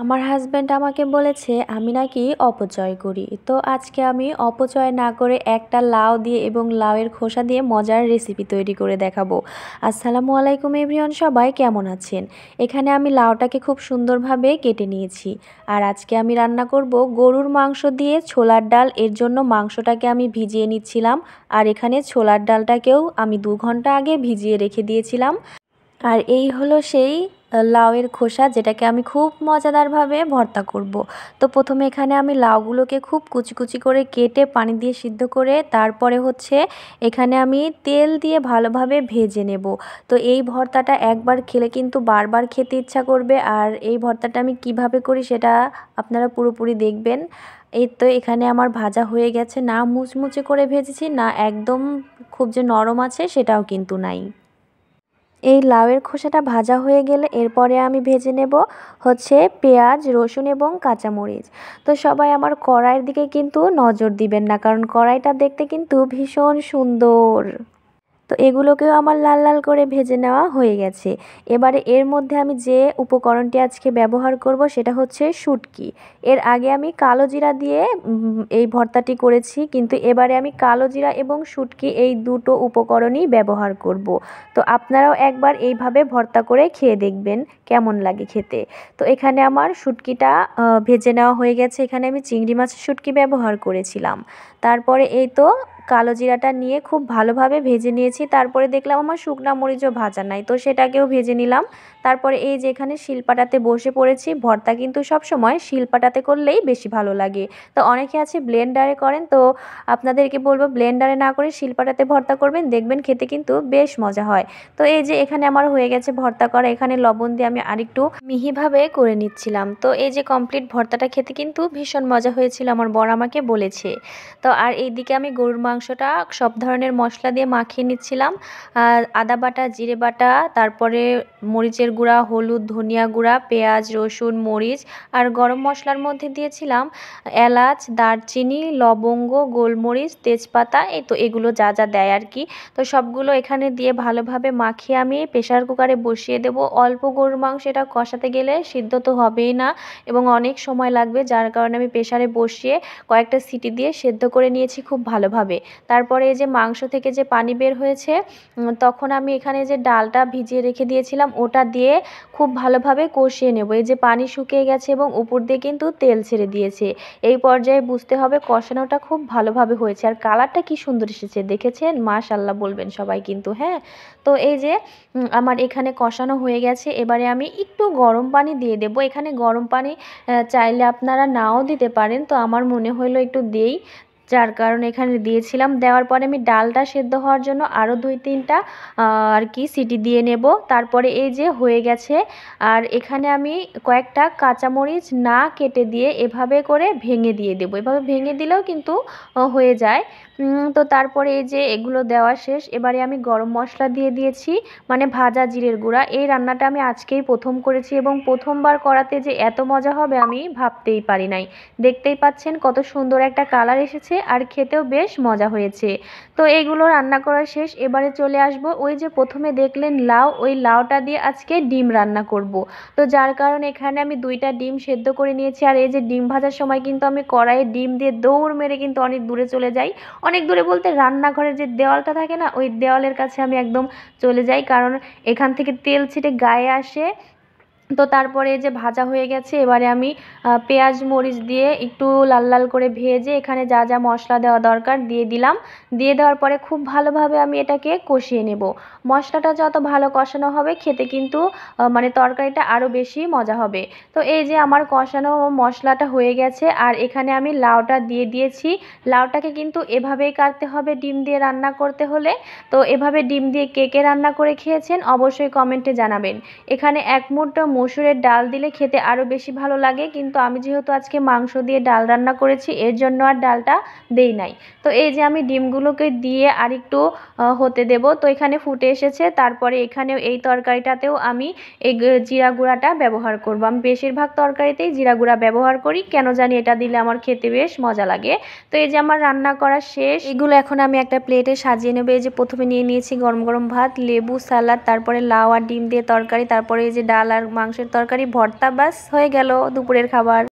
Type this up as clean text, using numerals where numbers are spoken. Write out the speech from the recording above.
আমার হাজব্যান্ড আমাকে বলেছে আমি নাকি অপচয় করি। তো আজকে আমি অপচয় না করে একটা লাউ দিয়ে এবং লাউয়ের খোসা দিয়ে মজার রেসিপি তৈরি করে দেখাবো। আসসালামু আলাইকুম এভরিওয়ান, সবাই কেমন আছেন? এখানে আমি লাউটাকে খুব সুন্দরভাবে কেটে নিয়েছি। আর আজকে আমি রান্না করব গরুর মাংস দিয়ে ছোলার ডাল। এর জন্য মাংসটাকে আমি ভিজিয়ে নিচ্ছিলাম। আর এখানে ছোলার ডালটাকেও আমি 2 ঘন্টা আগে ভিজিয়ে রেখে দিয়েছিলাম। আর এই হলো সেই লাউয়ের খোসা, যেটাকে আমি খুব মজাদারভাবে ভর্তা করব। তো প্রথমে এখানে আমি লাউগুলোকে খুব কুচি কুচি করে কেটে পানি দিয়ে সিদ্ধ করে তারপরে এখানে আমি তেল দিয়ে ভালোভাবে ভেজে নেব। তো এই ভর্তাটা একবার খেলে কিন্তু বারবার খেতে ইচ্ছা করবে। আর এই ভর্তাটা আমি কিভাবে করি সেটা আপনারা পুরোপুরি দেখবেন। এই তো এখানে আমার ভাজা হয়ে গেছে, না মুচমুচে করে ভেজেছি, না একদম খুব যে নরম আছে সেটাও কিন্তু নাই। এই লাউয়ের খোসাটা ভাজা হয়ে গেলে এরপরে আমি ভেজে নেব পেঁয়াজ, রসুন এবং কাঁচামরিচ। তো সবাই আমার কড়াইয়ের দিকে কিন্তু নজর দিবেন না, কারণ কড়াইটা দেখতে কিন্তু ভীষণ সুন্দর। তো এগুলোকেও আমার লাল লাল করে ভেজে নেওয়া হয়ে গেছে। এবারে এর মধ্যে আমি যে উপকরণটি আজকে ব্যবহার করব সেটা হচ্ছে শুটকি। এর আগে আমি কালো জিরা দিয়ে এই ভর্তাটি করেছি, কিন্তু এবারে আমি কালো জিরা এবং শুটকি এই দুটো উপকরণই ব্যবহার করব। তো আপনারাও একবার এইভাবে ভর্তা করে খেয়ে দেখবেন কেমন লাগে খেতে। তো এখানে আমার শুটকিটা ভেজে নেওয়া হয়ে গেছে। এখানে আমি চিংড়ি মাছের শুটকি ব্যবহার করেছিলাম। তারপরে এই তো কালো জিরাটা নিয়ে খুব ভালোভাবে ভেজে নিয়েছি। তারপরে দেখলাম আমার শুকনা মরিচও ভাজা নাই, তো সেটাকেও ভেজে নিলাম। তারপরে এই যে এখানে শিলপাটাতে বসে পড়েছি। ভর্তা কিন্তু সবসময় শিলপাটাতে করলেই বেশি ভালো লাগে। তো অনেকে আছে ব্লেন্ডারে করেন, তো আপনাদেরকে বলবো ব্লেন্ডারে না করে শিলপাটাতে ভর্তা করবেন, দেখবেন খেতে কিন্তু বেশ মজা হয়। তো এই যে এখানে আমার হয়ে গেছে ভর্তা করা। এখানে লবণ দিয়ে আমি আরেকটু মিহিভাবে করে নিচ্ছিলাম। তো এই যে কমপ্লিট ভর্তাটা খেতে কিন্তু ভীষণ মজা হয়েছিল, আমার বর আমাকে বলেছে। তো আর এইদিকে আমি গরুর মাংসটা সব ধরনের মশলা দিয়ে মাখিয়ে নিচ্ছিলাম। আদা বাটা, জিরে বাটা, তারপরে মরিচের গুঁড়া, হলুদ, ধনিয়া গুঁড়া, পেঁয়াজ, রসুন, মরিচ আর গরম মশলার মধ্যে দিয়েছিলাম এলাচ, দারচিনি, লবঙ্গ, গোলমরিচ, তেজপাতা। এই তো এগুলো যা যা দেয় আর কি। তো সবগুলো এখানে দিয়ে ভালোভাবে মাখিয়ে আমি প্রেসার কুকারে বসিয়ে দেব। অল্প গরুর মাংস, এটা কষাতে গেলে সিদ্ধ তো হবেই না এবং অনেক সময় লাগবে, যার কারণে আমি প্রেসারে বসিয়ে কয়েকটা সিটি দিয়ে সেদ্ধ করে নিয়েছি খুব ভালোভাবে। তারপরে এই যে মাংস থেকে যে পানি বের হয়েছে, তখন আমি এখানে যে ডালটা ভিজিয়ে রেখে দিয়েছিলাম ওটা দিয়ে খুব ভালোভাবে কষিয়ে নেব। এই যে পানি শুকিয়ে গেছে এবং উপর দিয়ে কিন্তু তেল ছেড়ে দিয়েছে। এই পর্যায়ে বুঝতে হবে কষানোটা খুব ভালোভাবে হয়েছে। আর কালারটা কি সুন্দর এসেছে, দেখেছেন? মাশাআল্লাহ বলবেন সবাই কিন্তু, হ্যাঁ। তো এই যে আমার এখানে কষানো হয়ে গেছে। এবারে আমি একটু গরম পানি দিয়ে দেব। এখানে গরম পানি চাইলে আপনারা নাও দিতে পারেন, তো আমার মনে হলো একটু দেই, যার কারণে এখানে দিয়েছিলাম। দেওয়ার পরে আমি ডালটা সেদ্ধ হওয়ার জন্য আরও 2-3টা আর কি সিটি দিয়ে নেব। তারপরে এই যে হয়ে গেছে। আর এখানে আমি কয়েকটা কাঁচামরিচ না কেটে দিয়ে এভাবে করে ভেঙে দিয়ে দেবো। এভাবে ভেঙে দিলেও কিন্তু হয়ে যায়। তো তারপরে এই যে এগুলো দেওয়া শেষ। এবারে আমি গরম মশলা দিয়ে দিয়েছি, মানে ভাজা জিরের গুঁড়া। এই রান্নাটা আমি আজকেই প্রথম করেছি এবং প্রথমবার করাতে যে এত মজা হবে আমি ভাবতেই পারি নাই। দেখতেই পাচ্ছেন কত সুন্দর একটা কালার এসেছে আর খেতেও বেশ মজা হয়েছে। তো এইগুলো রান্না করা শেষ। এবারে চলে আসব ওই যে প্রথমে দেখলেন লাউ, ওই লাউটা দিয়ে আজকে ডিম রান্না করব। তো যার কারণে এখানে আমি 2টা ডিম সেদ্ধ করে নিয়েছি। আর এই যে ডিম ভাজার সময় কিন্তু আমি কড়াইয়ে ডিম দিয়ে দৌড় মেরে কিন্তু অনেক দূরে চলে যাই। অনেক দূরে বলতে রান্নাঘরের যে দেওয়ালটা থাকে না, ওই দেওয়ালের কাছে আমি একদম চলে যাই, কারণ এখান থেকে তেল ছিটে গায়ে আসে। তো তারপরে যে ভাজা হয়ে গেছে, এবারে আমি পেঁয়াজ মরিচ দিয়ে একটু লাল লাল করে ভেজে এখানে যা যা মশলা দেওয়া দরকার দিয়ে দিলাম। দিয়ে দেওয়ার পরে খুব ভালোভাবে আমি এটাকে কষিয়ে নেব। মশলাটা যত ভালো কষানো হবে খেতে কিন্তু মানে তরকারিটা আরও বেশি মজা হবে। তো এই যে আমার কষানো মশলাটা হয়ে গেছে আর এখানে আমি লাউটা দিয়ে দিয়েছি। লাউটাকে কিন্তু এভাবেই কাটতে হবে ডিম দিয়ে রান্না করতে হলে। তো এভাবে ডিম দিয়ে কে কে রান্না করে খেয়েছেন অবশ্যই কমেন্টে জানাবেন। এখানে 1 মুঠো মসুরের ডাল দিলে খেতে আরও বেশি ভালো লাগে, কিন্তু আমি যেহেতু আজকে মাংস দিয়ে ডাল রান্না করেছি এর জন্য আর ডালটা দেই নাই। তো এই যে আমি ডিমগুলোকে দিয়ে আরেকটু হতে দেব। তো এখানে ফুটে এসেছে। তারপরে এখানেও এই তরকারিটাতেও আমি এই জিরা গুঁড়াটা ব্যবহার করব। আমি বেশিরভাগ তরকারিতেই জিরা গুঁড়া ব্যবহার করি, কেন জানি এটা দিলে আমার খেতে বেশ মজা লাগে। তো এই যে আমার রান্না করা শেষ। এগুলো এখন আমি একটা প্লেটে সাজিয়ে নেব। এই যে প্রথমে নিয়ে নিয়েছি গরম গরম ভাত, লেবু, সালাদ, তারপরে লাউ আর ডিম দিয়ে তরকারি, তারপরে এই যে ডাল আর মাংস মাংসের তরকারি, ভর্তা, ব্যাস হয়ে গেল দুপুরের খাবার।